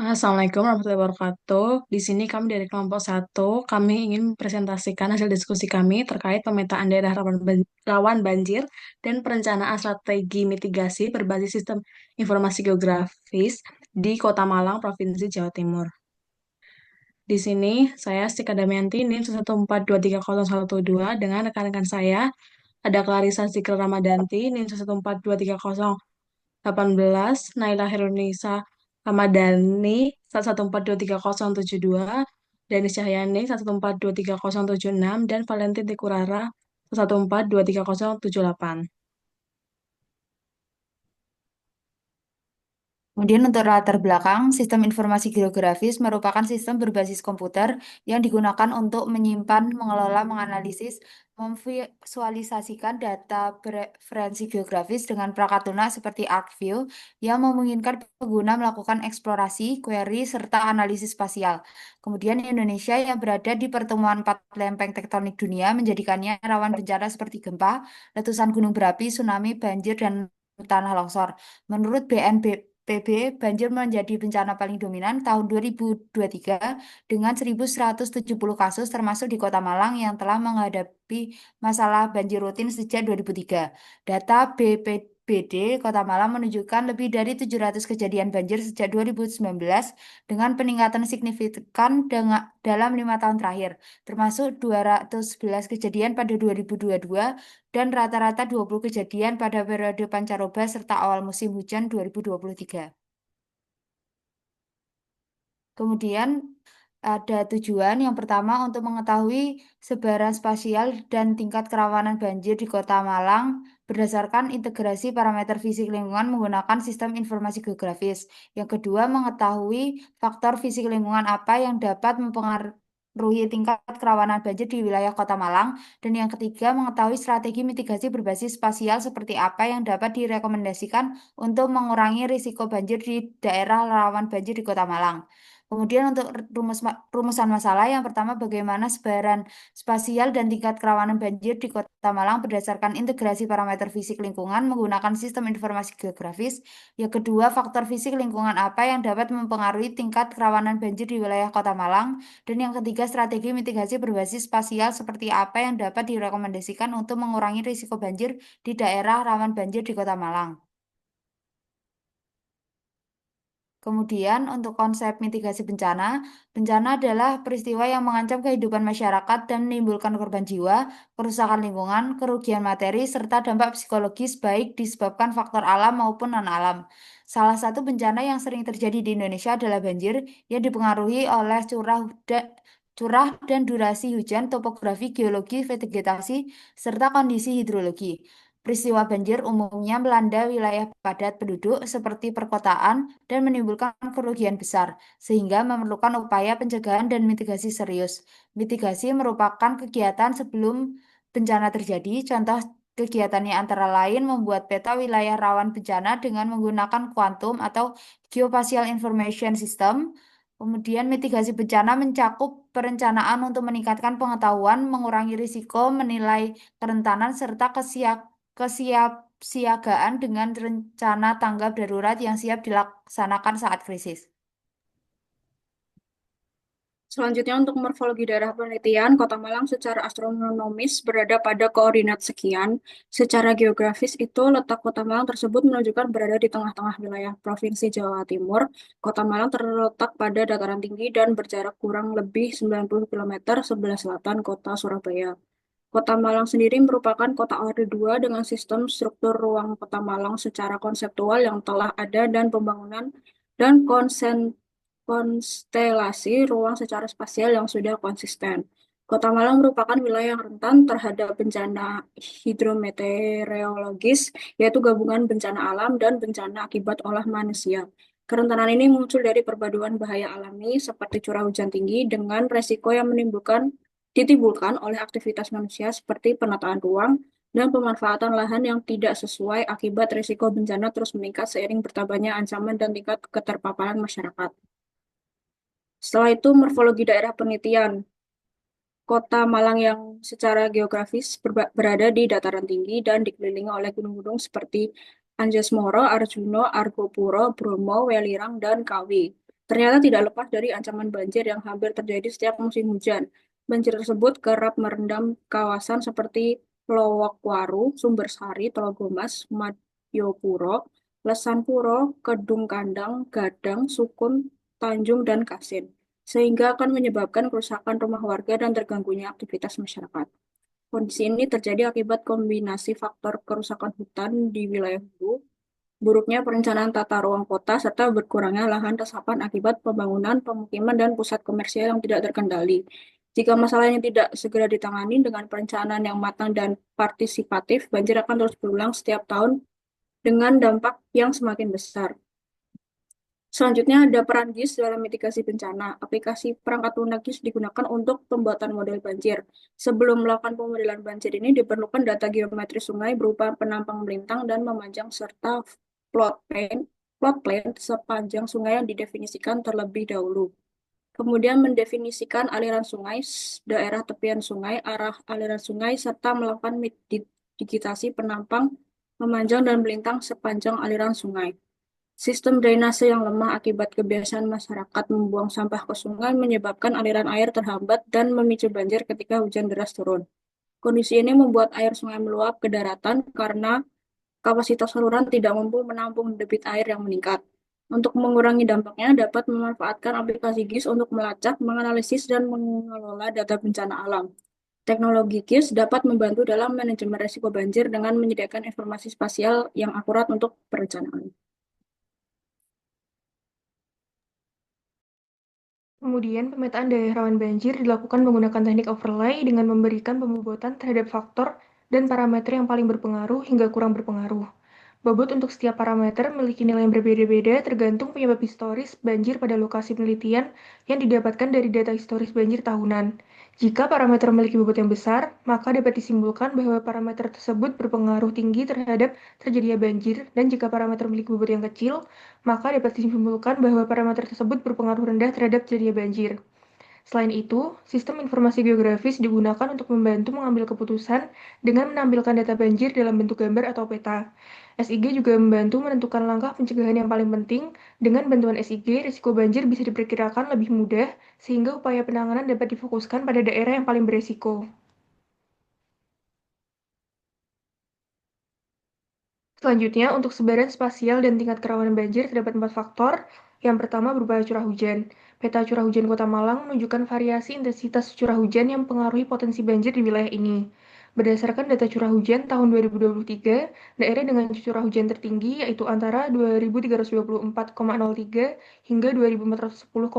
Assalamualaikum warahmatullahi wabarakatuh. Di sini kami dari kelompok satu, kami ingin mempresentasikan hasil diskusi kami terkait pemetaan daerah rawan banjir dan perencanaan strategi mitigasi berbasis sistem informasi geografis di Kota Malang, Provinsi Jawa Timur. Di sini saya Stika Damayanti, NIM 114230112 dengan rekan-rekan saya ada Clarissa Zikri Ramadanti, NIM 1142018, Naila Herunisa Ramadhani 114237072, Denis Cahyani 114237076, dan Valentin Tikurara 114237078. Kemudian untuk latar belakang, sistem informasi geografis merupakan sistem berbasis komputer yang digunakan untuk menyimpan, mengelola, menganalisis, memvisualisasikan data preferensi geografis dengan perangkat lunak seperti ArcView yang memungkinkan pengguna melakukan eksplorasi, query, serta analisis spasial. Kemudian Indonesia yang berada di pertemuan empat lempeng tektonik dunia menjadikannya rawan bencana seperti gempa, letusan gunung berapi, tsunami, banjir, dan tanah longsor. Menurut BNPB, banjir menjadi bencana paling dominan tahun 2023 dengan 1.170 kasus termasuk di Kota Malang yang telah menghadapi masalah banjir rutin sejak 2003. Data BPBD Kota Malang menunjukkan lebih dari 700 kejadian banjir sejak 2019 dengan peningkatan signifikan dalam 5 tahun terakhir, termasuk 211 kejadian pada 2022 dan rata-rata 20 kejadian pada periode pancaroba serta awal musim hujan 2023. Kemudian ada tujuan yang pertama untuk mengetahui sebaran spasial dan tingkat kerawanan banjir di Kota Malang berdasarkan integrasi parameter fisik lingkungan menggunakan sistem informasi geografis. Yang kedua, mengetahui faktor fisik lingkungan apa yang dapat mempengaruhi tingkat kerawanan banjir di wilayah Kota Malang. Dan yang ketiga, mengetahui strategi mitigasi berbasis spasial seperti apa yang dapat direkomendasikan untuk mengurangi risiko banjir di daerah rawan banjir di Kota Malang. Kemudian untuk rumusan masalah yang pertama bagaimana sebaran spasial dan tingkat kerawanan banjir di Kota Malang berdasarkan integrasi parameter fisik lingkungan menggunakan sistem informasi geografis. Yang kedua, faktor fisik lingkungan apa yang dapat mempengaruhi tingkat kerawanan banjir di wilayah Kota Malang. Dan yang ketiga, strategi mitigasi berbasis spasial seperti apa yang dapat direkomendasikan untuk mengurangi risiko banjir di daerah rawan banjir di Kota Malang. Kemudian untuk konsep mitigasi bencana, bencana adalah peristiwa yang mengancam kehidupan masyarakat dan menimbulkan korban jiwa, kerusakan lingkungan, kerugian materi, serta dampak psikologis baik disebabkan faktor alam maupun non-alam. Salah satu bencana yang sering terjadi di Indonesia adalah banjir yang dipengaruhi oleh curah dan durasi hujan, topografi, geologi, vegetasi, serta kondisi hidrologi. Peristiwa banjir umumnya melanda wilayah padat penduduk seperti perkotaan dan menimbulkan kerugian besar, sehingga memerlukan upaya pencegahan dan mitigasi serius. Mitigasi merupakan kegiatan sebelum bencana terjadi. Contoh kegiatannya antara lain membuat peta wilayah rawan bencana dengan menggunakan kuantum atau geospatial information system. Kemudian mitigasi bencana mencakup perencanaan untuk meningkatkan pengetahuan, mengurangi risiko, menilai kerentanan, serta kesiapsiagaan dengan rencana tanggap darurat yang siap dilaksanakan saat krisis. Selanjutnya untuk morfologi daerah penelitian, Kota Malang secara astronomis berada pada koordinat sekian. Secara geografis itu letak Kota Malang tersebut menunjukkan berada di tengah-tengah wilayah Provinsi Jawa Timur. Kota Malang terletak pada dataran tinggi dan berjarak kurang lebih 90 km sebelah selatan Kota Surabaya. Kota Malang sendiri merupakan kota orde 2 dengan sistem struktur ruang Kota Malang secara konseptual yang telah ada dan pembangunan dan konstelasi ruang secara spasial yang sudah konsisten. Kota Malang merupakan wilayah yang rentan terhadap bencana hidrometeorologis, yaitu gabungan bencana alam dan bencana akibat olah manusia. Kerentanan ini muncul dari perpaduan bahaya alami seperti curah hujan tinggi dengan resiko yang ditimbulkan oleh aktivitas manusia seperti penataan ruang dan pemanfaatan lahan yang tidak sesuai akibat risiko bencana terus meningkat seiring bertambahnya ancaman dan tingkat keterpaparan masyarakat. Setelah itu, morfologi daerah penelitian. Kota Malang yang secara geografis berada di dataran tinggi dan dikelilingi oleh gunung-gunung seperti Anjasmara, Arjuna, Argopuro, Bromo, Welirang, dan Kawi. ternyata tidak lepas dari ancaman banjir yang hampir terjadi setiap musim hujan. Banjir tersebut kerap merendam kawasan seperti Lowokwaru, Sumbersari, Telogomas, Madiopuro, Lesanpuro, Kedung Kandang, Gadang, Sukun, Tanjung, dan Kasin, sehingga akan menyebabkan kerusakan rumah warga dan terganggunya aktivitas masyarakat. Kondisi ini terjadi akibat kombinasi faktor kerusakan hutan di wilayah hulu, buruknya perencanaan tata ruang kota, serta berkurangnya lahan resapan akibat pembangunan pemukiman dan pusat komersial yang tidak terkendali. Jika masalah ini tidak segera ditangani dengan perencanaan yang matang dan partisipatif, banjir akan terus berulang setiap tahun dengan dampak yang semakin besar. Selanjutnya ada peran GIS dalam mitigasi bencana. Aplikasi perangkat lunak GIS digunakan untuk pembuatan model banjir. Sebelum melakukan pemodelan banjir ini diperlukan data geometri sungai berupa penampang melintang dan memanjang serta plot plan sepanjang sungai yang didefinisikan terlebih dahulu. Kemudian mendefinisikan aliran sungai, daerah tepian sungai, arah aliran sungai, serta melakukan digitasi penampang memanjang dan melintang sepanjang aliran sungai. Sistem drainase yang lemah akibat kebiasaan masyarakat membuang sampah ke sungai menyebabkan aliran air terhambat dan memicu banjir ketika hujan deras turun. Kondisi ini membuat air sungai meluap ke daratan karena kapasitas saluran tidak mampu menampung debit air yang meningkat. Untuk mengurangi dampaknya, dapat memanfaatkan aplikasi GIS untuk melacak, menganalisis, dan mengelola data bencana alam. Teknologi GIS dapat membantu dalam manajemen risiko banjir dengan menyediakan informasi spasial yang akurat untuk perencanaan. Kemudian, pemetaan daerah rawan banjir dilakukan menggunakan teknik overlay dengan memberikan pembobotan terhadap faktor dan parameter yang paling berpengaruh hingga kurang berpengaruh. Bobot untuk setiap parameter memiliki nilai yang berbeda-beda tergantung penyebab historis banjir pada lokasi penelitian yang didapatkan dari data historis banjir tahunan. Jika parameter memiliki bobot yang besar, maka dapat disimpulkan bahwa parameter tersebut berpengaruh tinggi terhadap terjadinya banjir, dan jika parameter memiliki bobot yang kecil, maka dapat disimpulkan bahwa parameter tersebut berpengaruh rendah terhadap terjadinya banjir. Selain itu, sistem informasi geografis digunakan untuk membantu mengambil keputusan dengan menampilkan data banjir dalam bentuk gambar atau peta. SIG juga membantu menentukan langkah pencegahan yang paling penting. Dengan bantuan SIG, risiko banjir bisa diperkirakan lebih mudah, sehingga upaya penanganan dapat difokuskan pada daerah yang paling beresiko. Selanjutnya, untuk sebaran spasial dan tingkat kerawanan banjir terdapat 4 faktor. Yang pertama berupa curah hujan. Peta curah hujan Kota Malang menunjukkan variasi intensitas curah hujan yang mempengaruhi potensi banjir di wilayah ini. Berdasarkan data curah hujan tahun 2023, daerah dengan curah hujan tertinggi yaitu antara 2.324,03 hingga 2.410,56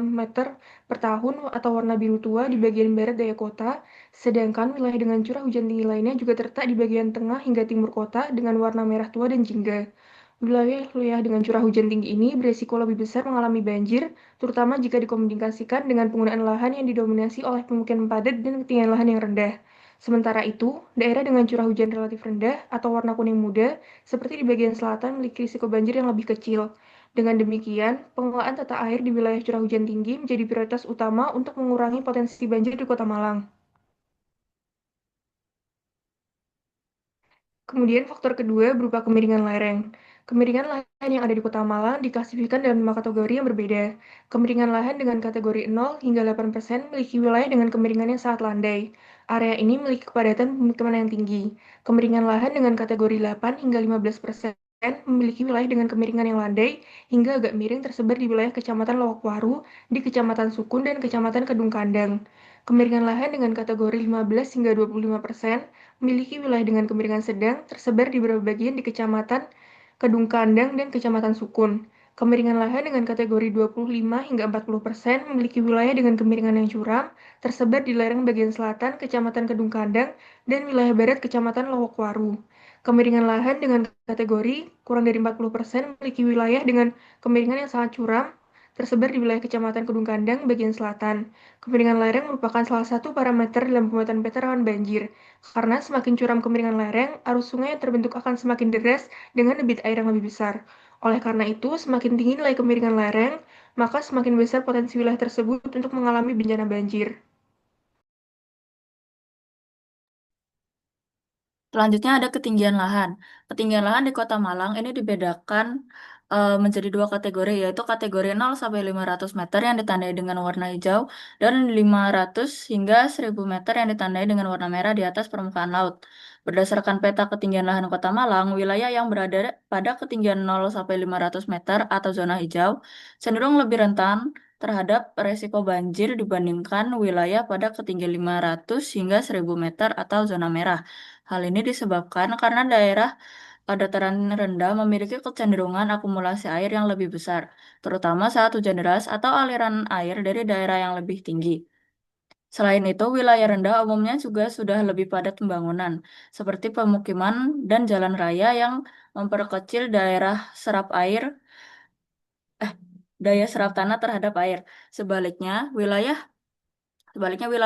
meter per tahun atau warna biru tua di bagian barat daya kota, sedangkan wilayah dengan curah hujan tinggi lainnya juga terletak di bagian tengah hingga timur kota dengan warna merah tua dan jingga. Wilayah-wilayah dengan curah hujan tinggi ini beresiko lebih besar mengalami banjir, terutama jika dikomunikasikan dengan penggunaan lahan yang didominasi oleh pemukiman padat dan ketinggian lahan yang rendah. Sementara itu, daerah dengan curah hujan relatif rendah atau warna kuning muda, seperti di bagian selatan, memiliki risiko banjir yang lebih kecil. Dengan demikian, pengelolaan tata air di wilayah curah hujan tinggi menjadi prioritas utama untuk mengurangi potensi banjir di Kota Malang. Kemudian faktor kedua berupa kemiringan lereng. Kemiringan lahan yang ada di Kota Malang diklasifikasikan dalam 5 kategori yang berbeda. Kemiringan lahan dengan kategori 0 hingga 8% memiliki wilayah dengan kemiringan yang sangat landai. Area ini memiliki kepadatan pemukiman yang tinggi. Kemiringan lahan dengan kategori 8 hingga 15% memiliki wilayah dengan kemiringan yang landai hingga agak miring tersebar di wilayah Kecamatan Lowokwaru, di Kecamatan Sukun, dan Kecamatan Kedung Kandang. Kemiringan lahan dengan kategori 15 hingga 25% memiliki wilayah dengan kemiringan sedang tersebar di beberapa bagian di Kecamatan Kedung Kandang dan Kecamatan Sukun. Kemiringan lahan dengan kategori 25 hingga 40% memiliki wilayah dengan kemiringan yang curam tersebar di lereng bagian selatan Kecamatan Kedung Kandang dan wilayah barat Kecamatan Lowokwaru. Kemiringan lahan dengan kategori kurang dari 40% memiliki wilayah dengan kemiringan yang sangat curam tersebar di wilayah Kecamatan Kedung Kandang bagian selatan. Kemiringan lereng merupakan salah satu parameter dalam pembuatan peta rawan banjir. Karena semakin curam kemiringan lereng, arus sungai yang terbentuk akan semakin deras dengan debit air yang lebih besar. Oleh karena itu, semakin tinggi nilai kemiringan lereng, maka semakin besar potensi wilayah tersebut untuk mengalami bencana banjir. Selanjutnya ada ketinggian lahan. Ketinggian lahan di Kota Malang ini dibedakan menjadi dua kategori, yaitu kategori 0 sampai 500 meter yang ditandai dengan warna hijau dan 500 hingga 1000 meter yang ditandai dengan warna merah di atas permukaan laut. Berdasarkan peta ketinggian lahan Kota Malang, wilayah yang berada pada ketinggian 0 sampai 500 meter atau zona hijau cenderung lebih rentan terhadap resiko banjir dibandingkan wilayah pada ketinggian 500 hingga 1000 meter atau zona merah. Hal ini disebabkan karena daerah dataran rendah memiliki kecenderungan akumulasi air yang lebih besar, terutama saat hujan deras atau aliran air dari daerah yang lebih tinggi. Selain itu, wilayah rendah umumnya juga sudah lebih padat pembangunan, seperti pemukiman dan jalan raya yang memperkecil daya serap tanah terhadap air. Sebaliknya, wilayah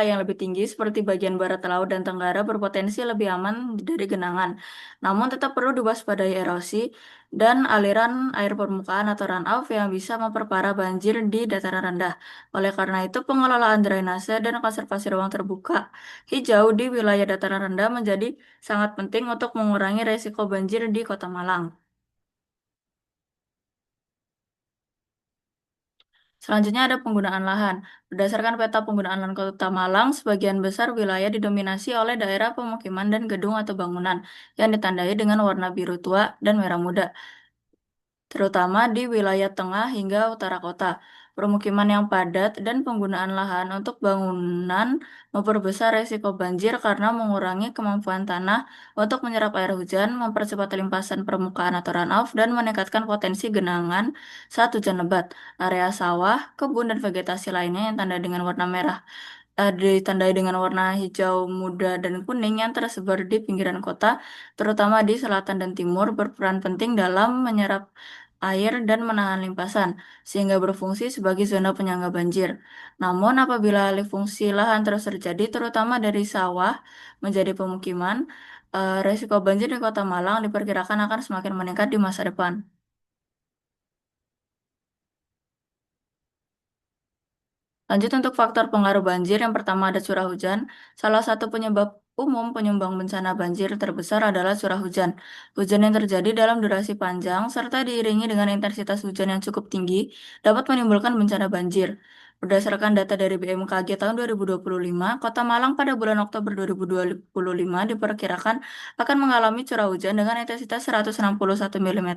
yang lebih tinggi seperti bagian barat laut dan tenggara berpotensi lebih aman dari genangan. Namun tetap perlu diwaspadai erosi dan aliran air permukaan atau runoff yang bisa memperparah banjir di dataran rendah. Oleh karena itu, pengelolaan drainase dan konservasi ruang terbuka hijau di wilayah dataran rendah menjadi sangat penting untuk mengurangi resiko banjir di Kota Malang. Selanjutnya ada penggunaan lahan. Berdasarkan peta penggunaan lahan Kota Malang, sebagian besar wilayah didominasi oleh daerah pemukiman dan gedung atau bangunan yang ditandai dengan warna biru tua dan merah muda, terutama di wilayah tengah hingga utara kota. Permukiman yang padat dan penggunaan lahan untuk bangunan memperbesar resiko banjir karena mengurangi kemampuan tanah untuk menyerap air hujan, mempercepat limpasan permukaan atau runoff, dan meningkatkan potensi genangan saat hujan lebat. Area sawah, kebun, dan vegetasi lainnya yang tanda dengan warna merah ditandai dengan warna hijau muda dan kuning yang tersebar di pinggiran kota, terutama di selatan dan timur, berperan penting dalam menyerap air dan menahan limpasan, sehingga berfungsi sebagai zona penyangga banjir. Namun, apabila alih fungsi lahan terus terjadi, terutama dari sawah menjadi pemukiman, resiko banjir di Kota Malang diperkirakan akan semakin meningkat di masa depan. Lanjut untuk faktor pengaruh banjir, yang pertama ada curah hujan. Salah satu penyebab umum penyumbang bencana banjir terbesar adalah curah hujan. Hujan yang terjadi dalam durasi panjang serta diiringi dengan intensitas hujan yang cukup tinggi dapat menimbulkan bencana banjir. Berdasarkan data dari BMKG tahun 2025, Kota Malang pada bulan Oktober 2025 diperkirakan akan mengalami curah hujan dengan intensitas 161 mm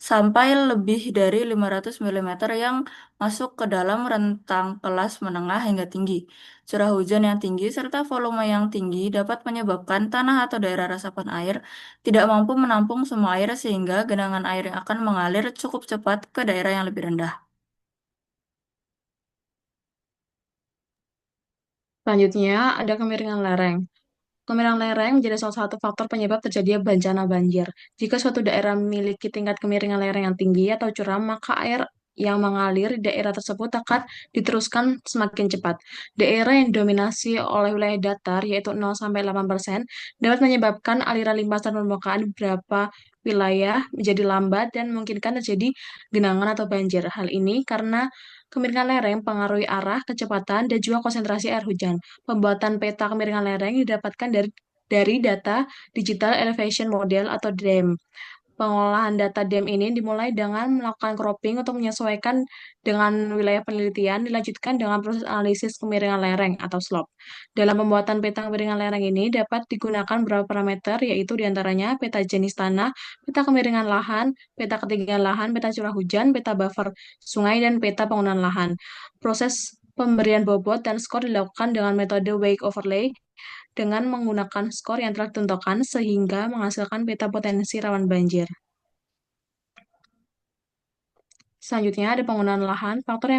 sampai lebih dari 500 mm yang masuk ke dalam rentang kelas menengah hingga tinggi. Curah hujan yang tinggi serta volume yang tinggi dapat menyebabkan tanah atau daerah resapan air tidak mampu menampung semua air sehingga genangan air akan mengalir cukup cepat ke daerah yang lebih rendah. Selanjutnya ada kemiringan lereng. Kemiringan lereng menjadi salah satu faktor penyebab terjadinya bencana banjir. Jika suatu daerah memiliki tingkat kemiringan lereng yang tinggi atau curam, maka air yang mengalir di daerah tersebut akan diteruskan semakin cepat. Daerah yang didominasi oleh wilayah datar, yaitu 0-8%, dapat menyebabkan aliran limpasan permukaan di beberapa wilayah menjadi lambat dan memungkinkan terjadi genangan atau banjir. Hal ini karena kemiringan lereng pengaruhi arah, kecepatan, dan juga konsentrasi air hujan. Pembuatan peta kemiringan lereng didapatkan dari data Digital Elevation Model atau DEM. Pengolahan data DEM ini dimulai dengan melakukan cropping untuk menyesuaikan dengan wilayah penelitian, dilanjutkan dengan proses analisis kemiringan lereng atau slope. Dalam pembuatan peta kemiringan lereng ini dapat digunakan beberapa parameter, yaitu diantaranya peta jenis tanah, peta kemiringan lahan, peta ketinggian lahan, peta curah hujan, peta buffer sungai, dan peta penggunaan lahan. Proses pemberian bobot dan skor dilakukan dengan metode wake overlay dengan menggunakan skor yang telah ditentukan sehingga menghasilkan peta potensi rawan banjir. Selanjutnya ada penggunaan lahan, faktor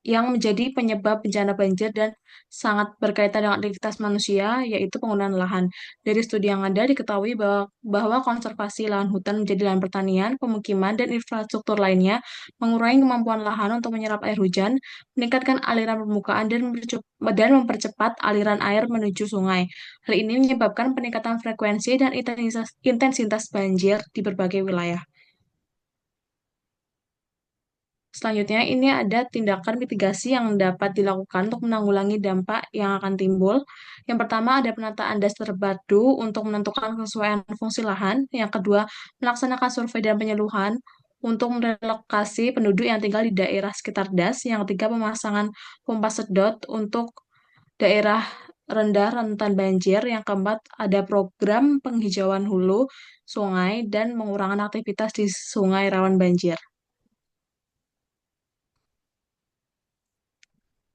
yang menjadi penyebab bencana banjir dan sangat berkaitan dengan aktivitas manusia, yaitu penggunaan lahan. Dari studi yang ada diketahui bahwa konservasi lahan hutan menjadi lahan pertanian, pemukiman, dan infrastruktur lainnya mengurangi kemampuan lahan untuk menyerap air hujan, meningkatkan aliran permukaan, dan mempercepat aliran air menuju sungai. Hal ini menyebabkan peningkatan frekuensi dan intensitas banjir di berbagai wilayah. Selanjutnya, ini ada tindakan mitigasi yang dapat dilakukan untuk menanggulangi dampak yang akan timbul. Yang pertama, ada penataan dasar batu untuk menentukan kesesuaian fungsi lahan. Yang kedua, melaksanakan survei dan penyeluhan untuk merelokasi penduduk yang tinggal di daerah sekitar das. Yang ketiga, pemasangan pompa sedot untuk daerah rendah rentan banjir. Yang keempat, ada program penghijauan hulu sungai dan mengurangi aktivitas di sungai rawan banjir.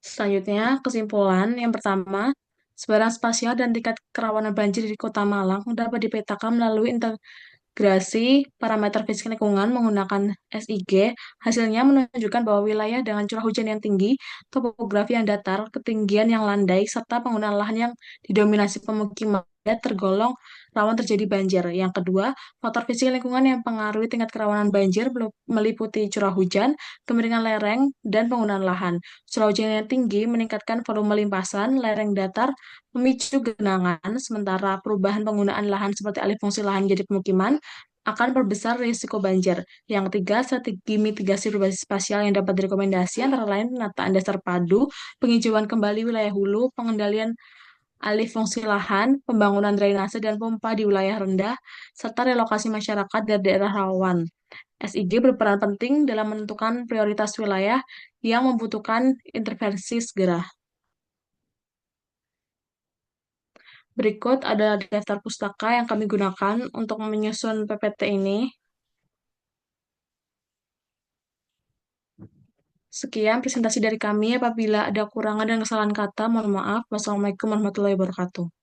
Selanjutnya, kesimpulan yang pertama, sebaran spasial dan tingkat kerawanan banjir di Kota Malang dapat dipetakan melalui integrasi parameter fisik lingkungan menggunakan SIG. Hasilnya menunjukkan bahwa wilayah dengan curah hujan yang tinggi, topografi yang datar, ketinggian yang landai, serta penggunaan lahan yang didominasi pemukiman tergolong rawan terjadi banjir. Yang kedua, faktor fisik lingkungan yang mempengaruhi tingkat kerawanan banjir meliputi curah hujan, kemiringan lereng, dan penggunaan lahan. Curah hujan yang tinggi meningkatkan volume limpasan, lereng datar memicu genangan, sementara perubahan penggunaan lahan seperti alih fungsi lahan menjadi pemukiman akan perbesar risiko banjir. Yang ketiga, strategi mitigasi berbasis spasial yang dapat direkomendasi antara lain penataan dasar padu, penghijauan kembali wilayah hulu, pengendalian alih fungsi lahan, pembangunan drainase dan pompa di wilayah rendah, serta relokasi masyarakat dari daerah rawan. SIG berperan penting dalam menentukan prioritas wilayah yang membutuhkan intervensi segera. Berikut adalah daftar pustaka yang kami gunakan untuk menyusun PPT ini. Sekian presentasi dari kami. Apabila ada kurangan dan kesalahan kata, mohon maaf. Wassalamualaikum warahmatullahi wabarakatuh.